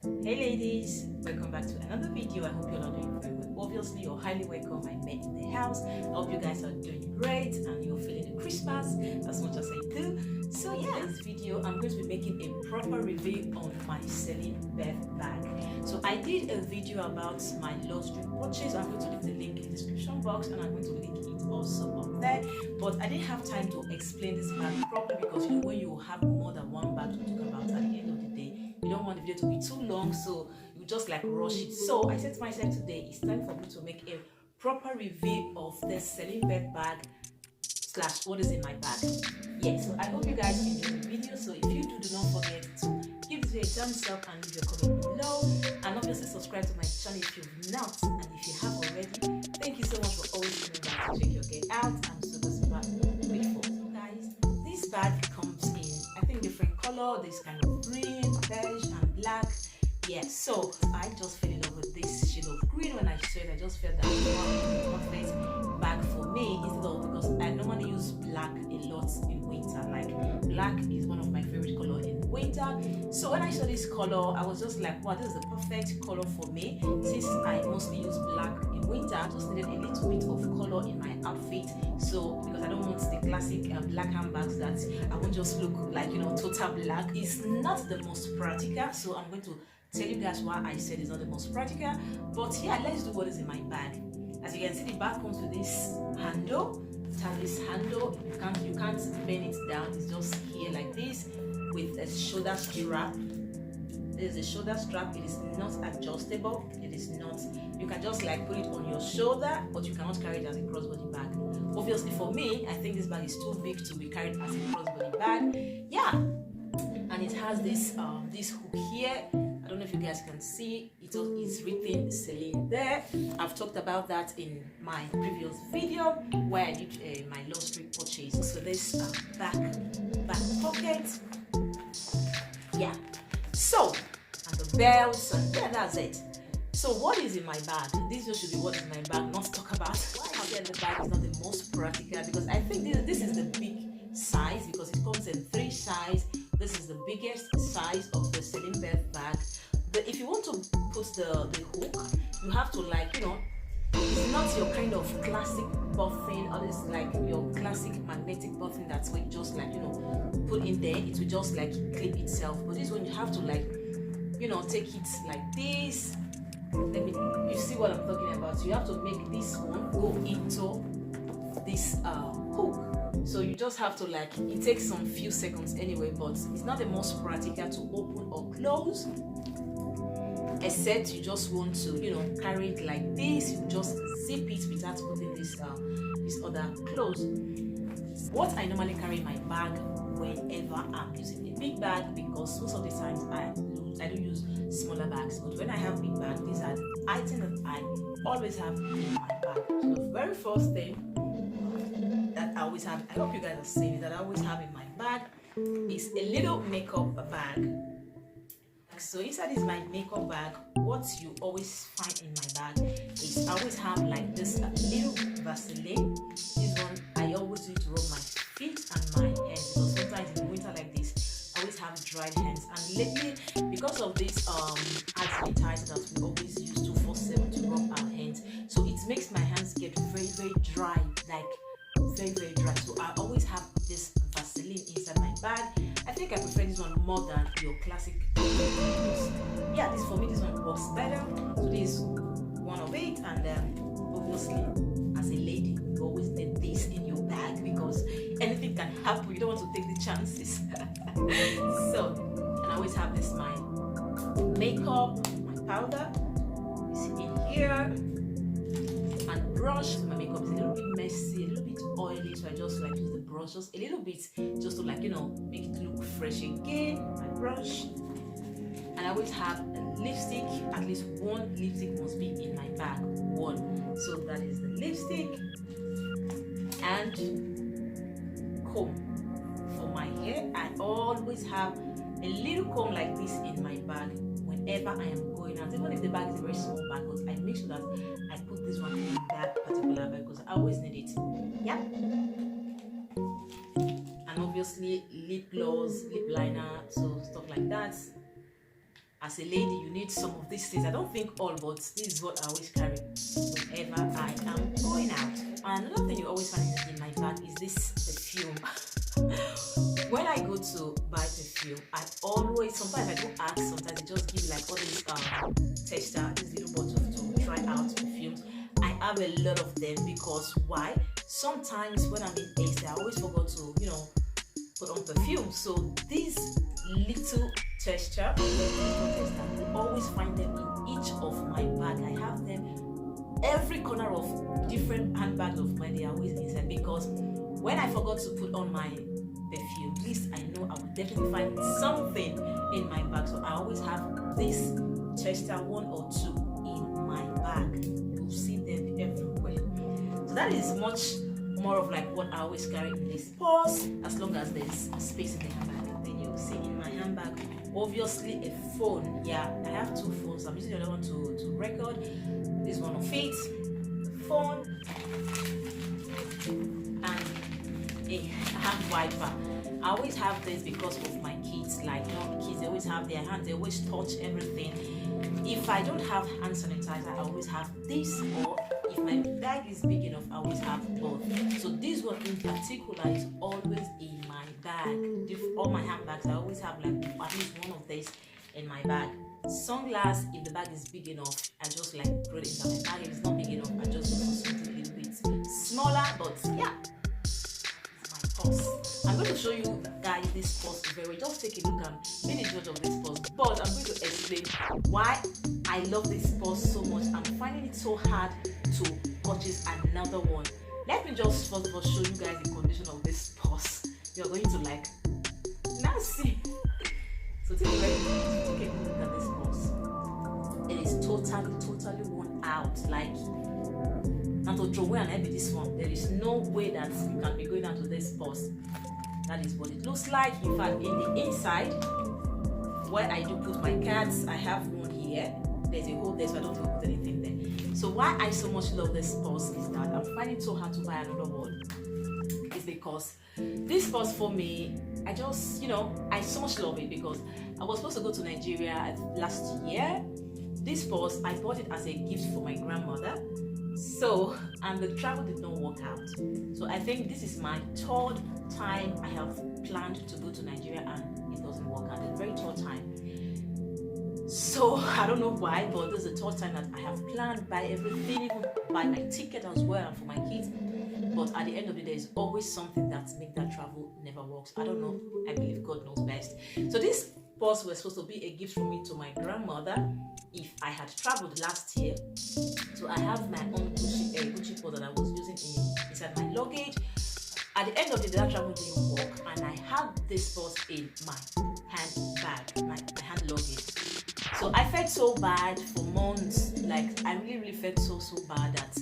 Hey ladies, welcome back to another video. I hope you're all doing very well. Obviously, you're highly welcome. I met in the house. I hope you guys are doing great and you're feeling the Christmas as much as I do. So yeah, in this video, I'm going to be making a proper review on my Celine bag. So I did a video about my luxury purchase. I'm going to leave the link in the description box and I'm going to link it also up there. But I didn't have time to explain this bag properly because when you have more than one bag to talk about at the end of the day, you don't want the video to be too long, so you just like rush it. So I said to myself today, it's time for me to make a proper review of the Celine bag slash what is in my bag. Yeah, so I hope you guys enjoy the video. So if you do not forget to give this video a thumbs up and leave your comment below, and obviously subscribe to my channel if you've not, and if you have already, thank you so much for always coming back to check your get out. I'm super grateful. So guys, this bag comes in I think different color. This kind of green, beige and black. Yeah, so I just fell in love with this shade of green when I saw it. I just felt that it was the perfect bag for me, instead of, because I normally use black a lot in winter. Like black is one of my favorite color in winter. So when I saw this color, I was just like, wow, this is the perfect color for me. Since I mostly use black in winter, I just needed a little bit of color in my outfit. So because I don't want the classic black handbags that I won't just look like, total black. It's not the most practical, so I'm going to tell you guys why I said it's not the most practical. But yeah, let's do what is in my bag. As you can see, the bag comes with this handle. It has this handle. You can't bend it down. It's just here like this with a shoulder strap. There's a shoulder strap. It is not adjustable. It is not. You can just like put it on your shoulder, but you cannot carry it as a crossbody bag. Obviously, for me, I think this bag is too big to be carried as a crossbody bag. Yeah, and it has this this hook here. I don't know if you guys can see it is written Celine there. I've talked about that in my previous video where I did my luxury purchase. So this back pocket, yeah. So and the belts, and yeah, that's it. So what is in my bag? This just should be what is in my bag, not talk about why I said the bag is not the most practical, because I think this is the big size, because it comes in 3 sizes. This is the biggest size of the Celine bag. If you want to put the hook, you have to it's not your kind of classic button, or this like your classic magnetic button that's where you just put in there, it will just clip itself. But this one you have to take it like this. You see what I'm talking about. So you have to make this one go into this hook. So you just have to it takes some few seconds anyway, but it's not the most practical to open or close, except you just want to carry it like this. You just zip it without putting this other close. What I normally carry in my bag whenever I'm using a big bag, because most of the times I don't use smaller bags, but when I have big bags, these are items that I always have in my bag. So the very first thing that I always have, I hope you guys are seeing it, that I always have in my bag is a little makeup bag. So inside is my makeup bag. What you always find in my bag is I always have this little Vaseline. This one I always use to rub my feet and my hands, because sometimes in winter like this I always have dried hands, and lately because of this hand sanitizer that we always use 247 to rub our hands, so it makes my hands get very, very dry, very, very dry. So I always have this Vaseline inside my bag. I think I prefer this one more than your classic. Yeah, this for me, this one works better. So this is one of it, and obviously as a lady you always need this in your bag, because anything can happen. You don't want to take the chances. So, and I always have this my makeup, my powder is in here, and brush. My makeup is a little bit messy, a little bit oily, so I just use the brush just a little bit, just to make it look fresh again. My brush, and I always have a lipstick. At least one lipstick must be in my bag. One. So that is the lipstick, and comb for my hair. I always have a little comb like this in my bag whenever I am going out, even if the bag is a very small bag, but I make sure that I put this one in that particular bag because I always need it. Yeah. And obviously lip gloss, lip liner, so stuff like that. as a lady, you need some of these things. I don't think all, but this is what I always carry whenever I am going out. And another thing you always find in my bag is this perfume. When I go to buy perfume, I always, sometimes I don't ask, sometimes they just give like all these tester, these little bottles to try out perfumes. I have a lot of them because why? Sometimes when I'm in Asia, I always forgot to, put on perfume. So these little tester, you always find them in each of my bag. I have them every corner of different handbags of mine. They are always inside because when I forgot to put on my perfume, at least I know I will definitely find something in my bag. So I always have this tester, one or two in my bag. You'll see them everywhere. So that is much more of like what I always carry in this purse, as long as there's space in the handbag. Then you'll see in my handbag, obviously a phone. Yeah, I have two phones. I'm using the other one to record. This one of it, phone, and a hand wiper. I always have this because of my kids. Like kids, they always have their hands, they always touch everything. If I don't have hand sanitizer, I always have this, or if my bag is big enough, I always have both. So this one in particular is always in my bag. All my handbags, I always have like at least one of these in my bag. Sunglass, if the bag is big enough, I just like throw it into my bag. If it's not big enough, I just look for something a little bit smaller. But yeah, purse. I'm going to show you guys this purse very well. Just take a look and be the judge of this purse. But I'm going to explain why I love this purse so much. I'm finding it so hard to purchase another one. Let me just first of all show you guys the condition of this purse. You're going to like now see. So take a look at this purse. It is totally worn out. Like, and to throw away and help this one, there is no way that you can be going out to this purse. That is what it looks like. In fact, in the inside, where I do put my cards, I have one here. There's a hole there, so I don't put anything there. So why I so much love this purse is that I'm finding it so hard to buy another one. Is because this purse for me, I just, I so much love it because I was supposed to go to Nigeria last year. This purse, I bought it as a gift for my grandmother. So, and the travel did not work out. So I think this is my third time I have planned to go to Nigeria and it doesn't work out. The very third time. So I don't know why, but this is the third time that I have planned, buy everything, even buy my ticket as well and for my kids. But at the end of the day, there's always something that makes that travel never works. I don't know. I believe God knows best. So this purse was supposed to be a gift from me to my grandmother if I had traveled last year. So I have my own Gucci purse that I was using inside my luggage. At the end of the day, that travel didn't work, and I had this purse in my handbag, my hand luggage. So I felt so bad for months. Like I really felt so bad that.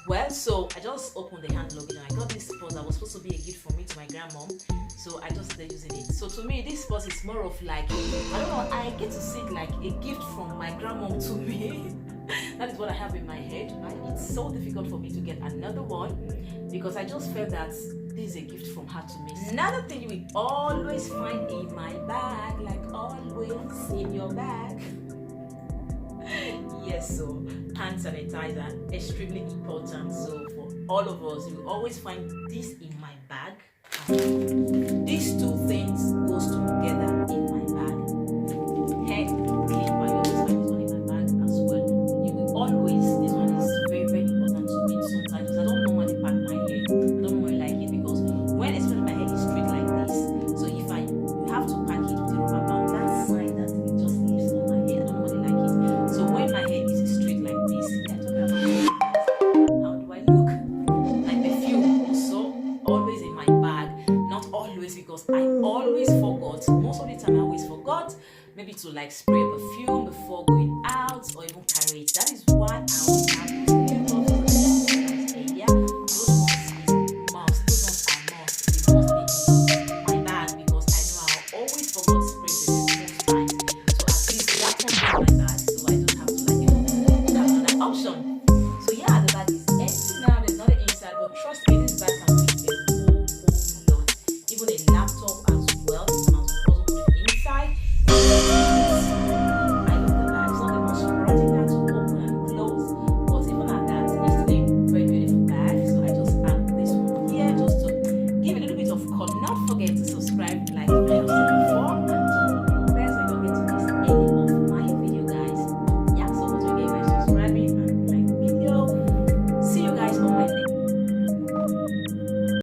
Well, so I just opened the hand luggage and I got this purse that was supposed to be a gift from me to my grandmom. So I just started using it. So to me, this purse is more of like, I don't know, I get to see it like a gift from my grandmom to me. That is what I have in my head. Right? It's so difficult for me to get another one because I just felt that this is a gift from her to me. Another thing you will always find in my bag, like always in your bag. Yes, so hand sanitizer, extremely important. So for all of us, you will always find this in my bag. These two things goes together in my bag. Head clean, but you always find this one in my bag as well. You will always, this one is very important to me sometimes because I don't normally pack my hair. I don't normally like it because when especially my hair is straight like this, so if you have to pack it with a rubber band, that sign that it just leaves on my hair. I don't normally like it. So when my hair is straight like this, yeah, talking about how do I look? Like perfume also always in my bag. Not always because I always forgot. Most of the time I always forgot maybe to like spray a perfume before going out or even carry it. That is